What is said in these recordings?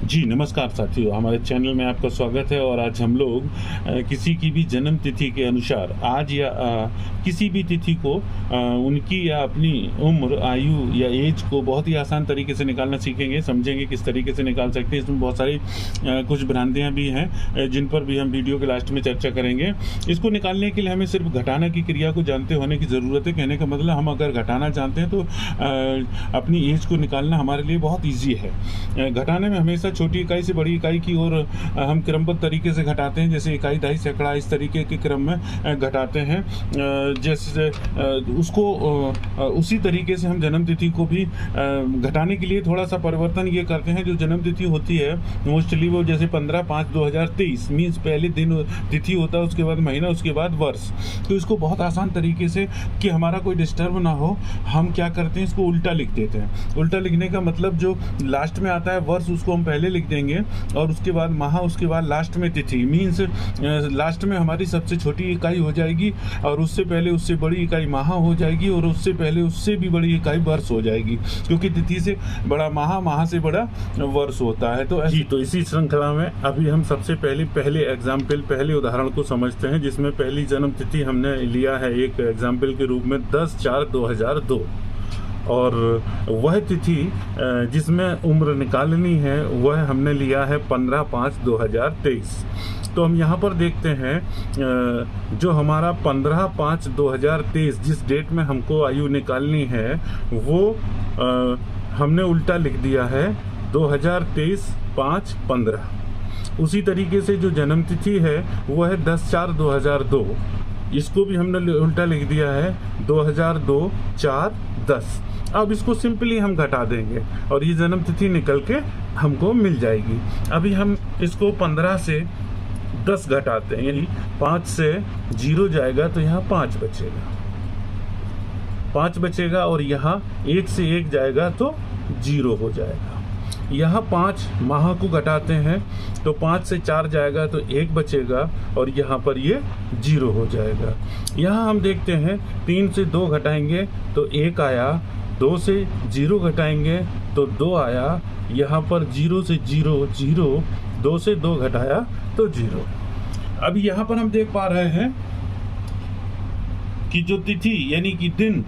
जी नमस्कार साथियों, हमारे चैनल में आपका स्वागत है। और आज हम लोग किसी की भी जन्म तिथि के अनुसार आज या किसी भी तिथि को उनकी या अपनी उम्र, आयु या एज को बहुत ही आसान तरीके से निकालना सीखेंगे, समझेंगे किस तरीके से निकाल सकते हैं। इसमें बहुत सारी कुछ भ्रांतियाँ भी हैं जिन पर भी हम वीडियो के लास्ट में चर्चा करेंगे। इसको निकालने के लिए हमें सिर्फ घटाना की क्रिया को जानते होने की ज़रूरत है। कहने का मतलब हम अगर घटाना जानते हैं तो अपनी एज को निकालना हमारे लिए बहुत ईजी है। घटाने में हमेशा छोटी इकाई से बड़ी इकाई की ओर हम क्रमबद्ध तरीके से घटाते हैं, जैसे इकाई, दहाई, सैकड़ा, इस तरीके के क्रम में घटाते हैं। जैसे उसको उसी तरीके से हम जन्म तिथि को भी घटाने के लिए थोड़ा सा परिवर्तन ये करते हैं। जो जन्म तिथि होती है मोस्टली वो जैसे 15/5/2023 मीन्स पहले दिन तिथि होता है, उसके बाद महीना, उसके बाद वर्ष। तो इसको बहुत आसान तरीके से कि हमारा कोई डिस्टर्ब ना हो, हम क्या करते हैं, इसको उल्टा लिख देते हैं। उल्टा लिखने का मतलब जो लास्ट में आता है वर्ष, उसको हम पहले लिख देंगे और उसके बाद माह, उसके बाद लास्ट में तिथि। मीन्स लास्ट में हमारी सबसे छोटी इकाई हो जाएगी और उससे पहले उससे बड़ी इकाई माह हो जाएगी और उससे पहले उससे भी बड़ी इकाई वर्ष हो जाएगी, क्योंकि तिथि से बड़ा माह, माह से बड़ा वर्ष होता है। तो इसी श्रृंखला में अभी हम सबसे पहले उदाहरण को समझते हैं, जिसमें पहली जन्म तिथि हमने लिया है एक एग्जाम्पल के रूप में 10/4/2002 और वह तिथि जिसमें उम्र निकालनी है वह हमने लिया है 15/5/2023। तो हम यहाँ पर देखते हैं जो हमारा 15/5/2023 जिस डेट में हमको आयु निकालनी है वो हमने उल्टा लिख दिया है 2023/5/15। उसी तरीके से जो जन्म तिथि है वो है 10/4/2002, इसको भी हमने उल्टा लिख दिया है 2002/4/10। अब इसको सिंपली हम घटा देंगे और ये जन्म तिथि निकल के हमको मिल जाएगी। अभी हम इसको 15 से 10 घटाते हैं, यानी 5 से 0 जाएगा तो यहाँ 5 बचेगा और यहाँ 1 से 1 जाएगा तो 0 हो जाएगा। यहाँ 5 माह को घटाते हैं तो 5 से 4 जाएगा तो 1 बचेगा और यहाँ पर ये 0 हो जाएगा। यहाँ हम देखते हैं 3 से 2 घटाएंगे तो 1 आया, 2 से 0 घटाएंगे तो 2 आया, यहाँ पर 0 से 0 0, 2 से 2 घटाया तो 0। अभी यहाँ पर हम देख पा रहे हैं कि जो तिथि यानी कि दिन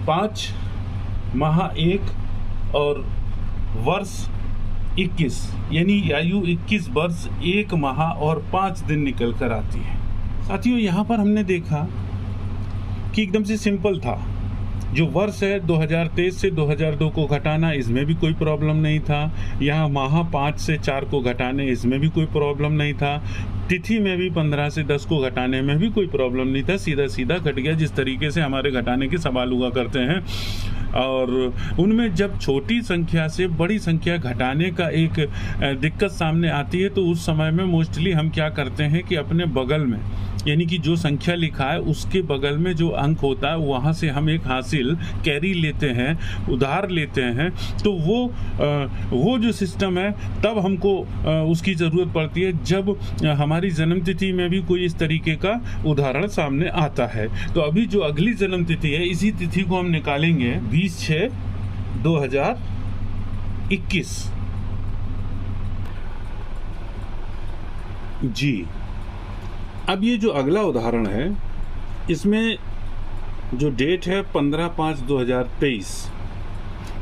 5, माह 1 और वर्ष 21, यानी आयु 21 वर्ष 1 माह और 5 दिन निकल कर आती है। साथियों यहाँ पर हमने देखा कि एकदम से सिंपल था। जो वर्ष है 2023 से 2002 को घटाना, इसमें भी कोई प्रॉब्लम नहीं था। यहाँ माह 5 से 4 को घटाने, इसमें भी कोई प्रॉब्लम नहीं था। तिथि में भी 15 से 10 को घटाने में भी कोई प्रॉब्लम नहीं था, सीधा सीधा घट गया, जिस तरीके से हमारे घटाने के सवाल हुआ करते हैं। और उनमें जब छोटी संख्या से बड़ी संख्या घटाने का एक दिक्कत सामने आती है तो उस समय में मोस्टली हम क्या करते हैं कि अपने बगल में, यानी कि जो संख्या लिखा है उसके बगल में जो अंक होता है वहाँ से हम एक हासिल कैरी लेते हैं, उधार लेते हैं। तो वो जो सिस्टम है तब हमको उसकी ज़रूरत पड़ती है जब हमारी जन्म तिथि में भी कोई इस तरीके का उदाहरण सामने आता है। तो अभी जो अगली जन्म तिथि है, इसी तिथि को हम निकालेंगे 20/6/2021। जी, अब ये जो अगला उदाहरण है इसमें जो डेट है 15/5/2023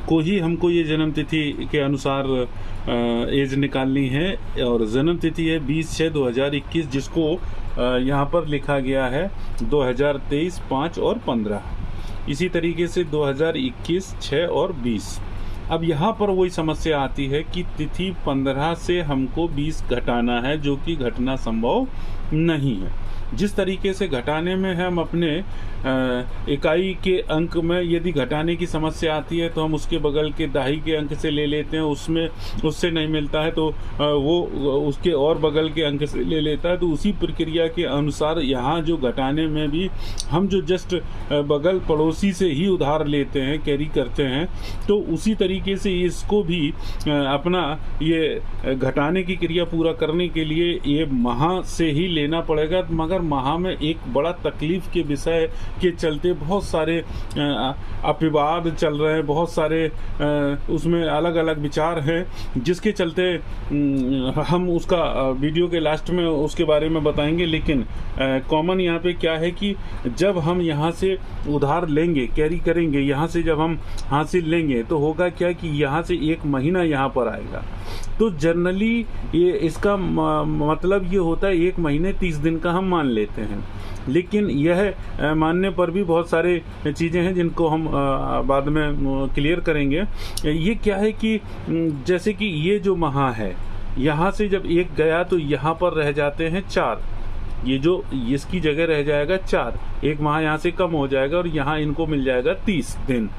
को ही हमको ये जन्म तिथि के अनुसार एज निकालनी है और जन्म तिथि है 20/6/2021, जिसको यहाँ पर लिखा गया है 2023, 5 और 15। इसी तरीके से 2021, 6 और 20। अब यहाँ पर वही समस्या आती है कि तिथि 15 से हमको 20 घटाना है, जो कि घटना संभव नहीं है। जिस तरीके से घटाने में हम अपने इकाई के अंक में यदि घटाने की समस्या आती है तो हम उसके बगल के दहाई के अंक से ले लेते हैं, उससे नहीं मिलता है तो वो उसके और बगल के अंक से ले लेता है। तो उसी प्रक्रिया के अनुसार यहाँ जो घटाने में भी हम जो जस्ट बगल पड़ोसी से ही उधार लेते हैं, कैरी करते हैं, तो उसी तरीके से इसको भी अपना ये घटाने की क्रिया पूरा करने के लिए ये माह से ही लेना पड़ेगा, मगर महा में एक बड़ा तकलीफ़ के विषय के चलते बहुत सारे अपवाद चल रहे हैं, बहुत सारे उसमें अलग अलग विचार हैं, जिसके चलते हम उसका वीडियो के लास्ट में उसके बारे में बताएंगे। लेकिन कॉमन यहाँ पे क्या है कि जब हम यहाँ से उधार लेंगे, कैरी करेंगे, यहाँ से जब हम हासिल लेंगे तो होगा क्या कि यहाँ से 1 महीना यहाँ पर आएगा। तो जनरली ये इसका मतलब ये होता है 1 महीने 30 दिन का हम मान लेते हैं। लेकिन यह मानने पर भी बहुत सारे चीज़ें हैं जिनको हम बाद में क्लियर करेंगे। ये क्या है कि जैसे कि ये जो महा है, यहाँ से जब 1 गया तो यहाँ पर रह जाते हैं 4, ये जो इसकी जगह रह जाएगा 4, 1 माह यहाँ से कम हो जाएगा और यहाँ इनको मिल जाएगा 30 दिन।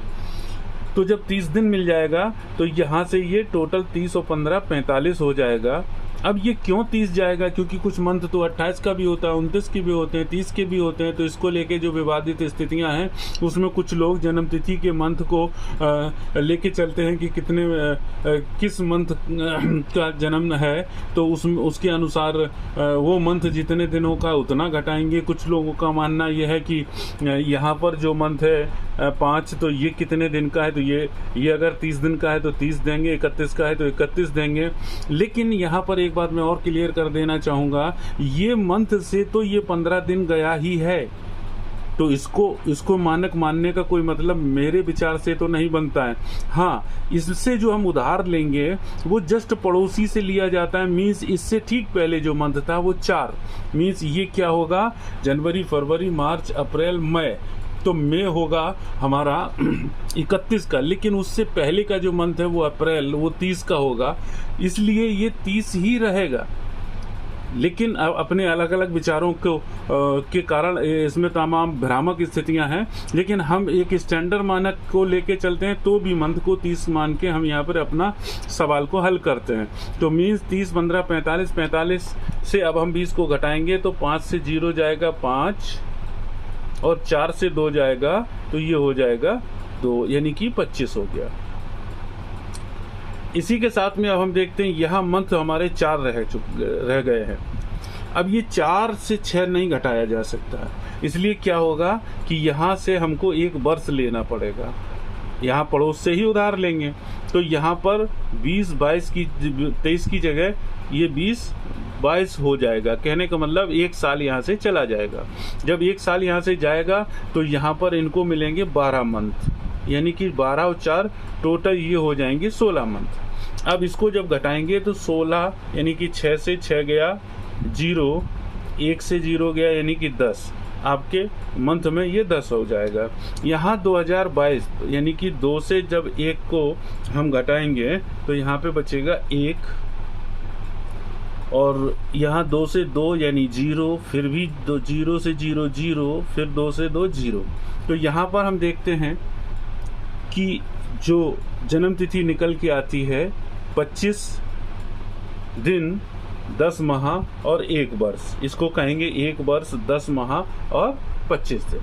तो जब 30 दिन मिल जाएगा तो यहाँ से ये टोटल 30 और 15 45 हो जाएगा। अब ये क्यों 30 जाएगा? क्योंकि कुछ मंथ तो 28 का भी होता है, 29 के भी होते हैं, 30 के भी होते हैं। तो इसको लेके जो विवादित स्थितियां हैं उसमें कुछ लोग जन्मतिथि के मंथ को लेके चलते हैं कि किस मंथ का जन्म है तो उसके अनुसार वो मंथ जितने दिनों का उतना घटाएंगे। कुछ लोगों का मानना यह है कि यहाँ पर जो मंथ है 5 तो ये कितने दिन का है, तो ये अगर 30 दिन का है तो 30 देंगे, 31 का है तो 31 देंगे। लेकिन यहाँ पर एक बात मैं और क्लियर कर देना चाहूँगा, ये मंथ से तो ये 15 दिन गया ही है, तो इसको मानक मानने का कोई मतलब मेरे विचार से तो नहीं बनता है। हाँ, इससे जो हम उधार लेंगे वो जस्ट पड़ोसी से लिया जाता है। मीन्स इससे ठीक पहले जो मंथ था वो 4, मीन्स ये क्या होगा, जनवरी, फरवरी, मार्च, अप्रैल, मई। तो मई होगा हमारा 31 का, लेकिन उससे पहले का जो मंथ है वो अप्रैल, वो 30 का होगा, इसलिए ये 30 ही रहेगा। लेकिन अपने अलग अलग विचारों को के कारण इसमें तमाम भ्रामक स्थितियां हैं। लेकिन हम एक स्टैंडर्ड मानक को लेके चलते हैं तो भी मंथ को 30 मान के हम यहाँ पर अपना सवाल को हल करते हैं। तो मीन्स 30, 15, 45, 45 से अब हम 20 को घटाएंगे तो 5 से 0 जाएगा 5 और 4 से 2 जाएगा तो ये हो जाएगा 2, यानी कि 25 हो गया। इसी के साथ में अब हम देखते हैं यहाँ मंथ हमारे 4 रह गए हैं। अब ये 4 से 6 नहीं घटाया जा सकता है, इसलिए क्या होगा कि यहाँ से हमको 1 वर्ष लेना पड़ेगा। यहाँ पड़ोस से ही उधार लेंगे तो यहाँ पर 20, 22 की 23 की जगह ये 20, 22 हो जाएगा। कहने का मतलब 1 साल यहाँ से चला जाएगा। जब 1 साल यहाँ से जाएगा तो यहाँ पर इनको मिलेंगे 12 मंथ, यानी कि 12 और 4 टोटल ये हो जाएंगे 16 मंथ। अब इसको जब घटाएंगे तो 16, यानी कि 6 से 6 गया 0, 1 से 0 गया यानी कि 10, आपके मंथ में ये 10 हो जाएगा। यहाँ 2022, यानी कि 2 से जब 1 को हम घटाएंगे तो यहाँ पे बचेगा 1, और यहाँ 2 से 2 यानी 0, फिर भी 0 से 0 0, फिर 2 से 2 0। तो यहाँ पर हम देखते हैं कि जो जन्म तिथि निकल के आती है 25 दिन, 10 माह और 1 वर्ष, इसको कहेंगे 1 वर्ष, 10 माह और 25 दिन।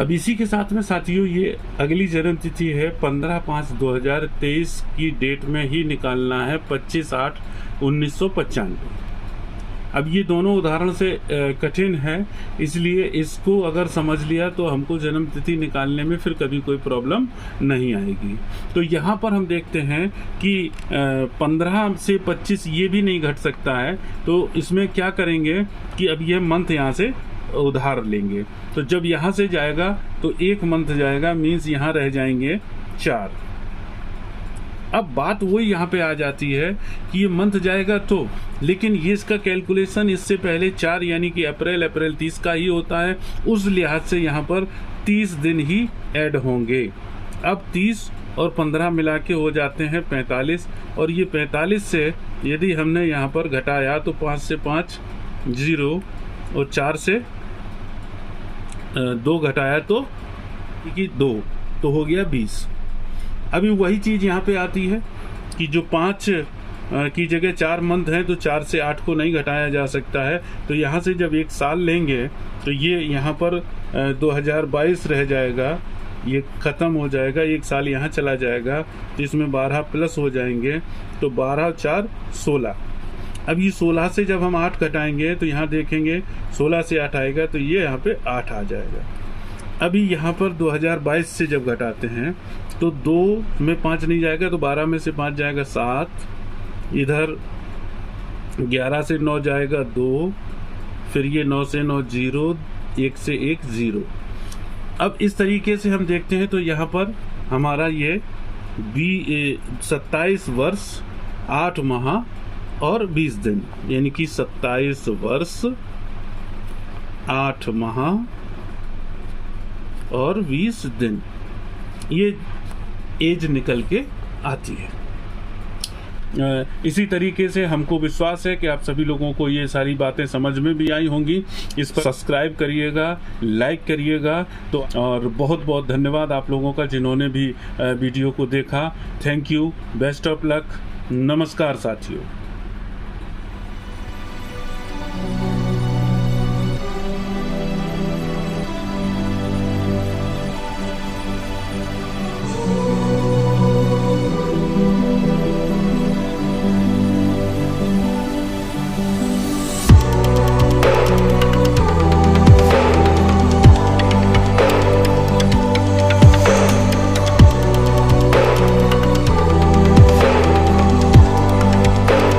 अब इसी के साथ में साथियों ये अगली जन्म तिथि है 15/5/2023 की डेट में ही निकालना है, 25/8/1995। अब ये दोनों उदाहरण से कठिन है, इसलिए इसको अगर समझ लिया तो हमको जन्म तिथि निकालने में फिर कभी कोई प्रॉब्लम नहीं आएगी। तो यहाँ पर हम देखते हैं कि 15 से 25 ये भी नहीं घट सकता है, तो इसमें क्या करेंगे कि अब ये मंथ यहाँ से उधार लेंगे। तो जब यहाँ से जाएगा तो 1 मंथ जाएगा, मीन्स यहाँ रह जाएंगे 4। अब बात वही यहाँ पे आ जाती है कि ये मंथ जाएगा तो, लेकिन ये इसका कैलकुलेशन इससे पहले 4 यानी कि अप्रैल 30 का ही होता है, उस लिहाज से यहाँ पर 30 दिन ही ऐड होंगे। अब 30 और 15 मिला के हो जाते हैं 45, और ये 45 से यदि हमने यहाँ पर घटाया तो 5 से 5 0 और 4 से 2 घटाया तो 2, तो हो गया 20। अभी वही चीज़ यहाँ पे आती है कि जो 5 की जगह 4 मंथ हैं तो 4 से 8 को नहीं घटाया जा सकता है। तो यहाँ से जब 1 साल लेंगे तो ये यहाँ पर 2022 रह जाएगा, ये ख़त्म हो जाएगा, 1 साल यहाँ चला जाएगा तो इसमें 12 प्लस हो जाएंगे, तो 12 और 4 16। अब ये 16 से जब हम 8 घटाएंगे तो यहाँ देखेंगे 16 से 8 आएगा तो ये यहाँ पे 8 आ जाएगा। अभी यहाँ पर 2022 से जब घटाते हैं तो 2 में 5 नहीं जाएगा तो 12 में से 5 जाएगा 7, इधर 11 से 9 जाएगा 2, फिर ये 9 से 9 0, 1 से 1 0। अब इस तरीके से हम देखते हैं तो यहाँ पर हमारा ये 27 वर्ष 8 माह और 20 दिन, यानी कि 27 वर्ष 8 माह और 20 दिन ये एज निकल के आती है। इसी तरीके से हमको विश्वास है कि आप सभी लोगों को ये सारी बातें समझ में भी आई होंगी। इस पर सब्सक्राइब करिएगा, लाइक करिएगा। तो और बहुत बहुत धन्यवाद आप लोगों का जिन्होंने भी वीडियो को देखा। Thank you, best of luck, नमस्कार साथियों।